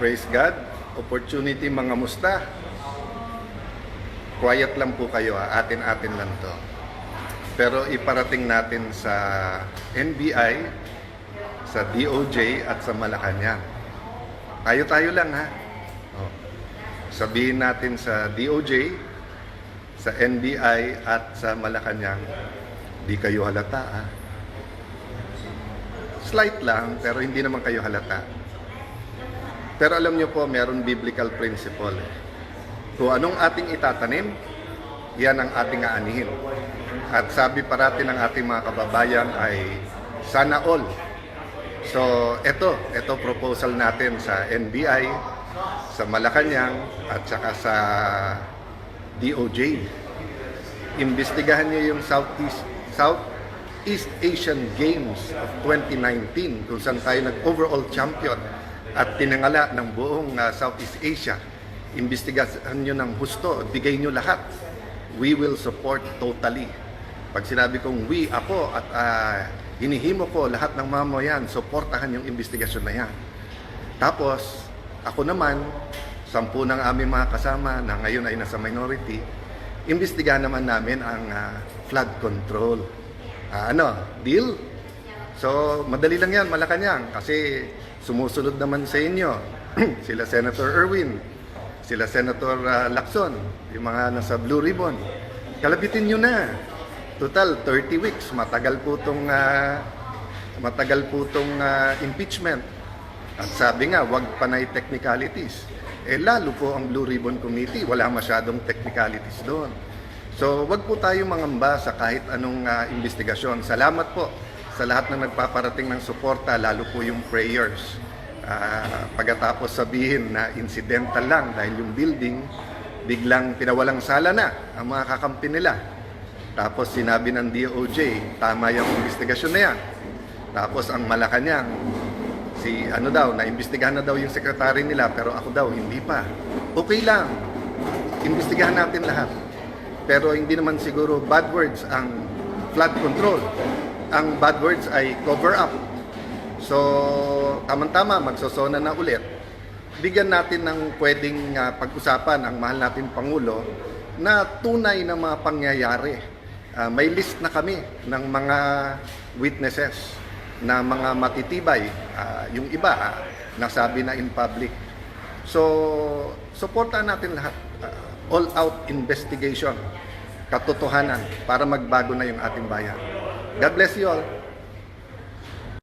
Praise God. Opportunity mga musta. Quiet lang po kayo, atin-atin lang to. Pero iparating natin sa NBI, sa DOJ at sa Malacanang. Tayo-tayo lang ha. Oh. Sabihin natin sa DOJ, sa NBI at sa Malacanang, di kayo halata ha. Slight lang, pero hindi naman kayo halata. Pero alam nyo po, meron biblical principle. Kung anong ating itatanim, yan ang ating aanihin. At sabi parati ng ating mga kababayan ay sana all. So, ito proposal natin sa NBI, sa Malacanang, at saka sa DOJ. Imbestigahan niyo yung Southeast Asian Games of 2019 kung saan tayo nag-overall champion at tinangala ng buong Southeast Asia. Imbestigahan nyo ng husto, bigay nyo lahat. We will support totally. Pag sinabi kong we, ako, at hinihimo ko lahat ng mamayan, supportahan yung investigasyon na yan. Tapos, ako naman, 10 ng aming mga kasama na ngayon ay nasa minority, imbestigahan naman namin ang flood control. Deal? So, madali lang yan, Malacanang, kasi sumusunod naman sa inyo sila Senator Erwin, sila Senator Lacson, yung mga nasa Blue Ribbon. Kalabitin nyo na. Total, 30 weeks. Matagal po tong impeachment. At sabi nga, wag panay technicalities. Lalo po ang Blue Ribbon Committee, wala masyadong technicalities doon. So, wag po tayo mangamba sa kahit anong investigasyon. Salamat po sa lahat na nagpaparating ng suporta, lalo po yung prayers. Pagkatapos sabihin na incidental lang dahil yung building biglang pinawalang sala na ang mga kakampi nila. Tapos sinabi ng DOJ, tama yung investigasyon na yan. Tapos ang Malacanang, naimbestigahan na daw yung sekretary nila, pero ako daw, hindi pa. Okay lang, imbestigahan natin lahat. Pero hindi naman siguro bad words ang flood control. Ang bad words ay cover up. So, tamang-tama, magsosona na ulit. Bigyan natin ng pwedeng pag-usapan ang mahal natin Pangulo na tunay na mga pangyayari. May list na kami ng mga witnesses na mga matitibay. Yung iba, nasabi na in public. So, supportan natin lahat. All-out investigation, katotohanan, para magbago na yung ating bayan. God bless you all.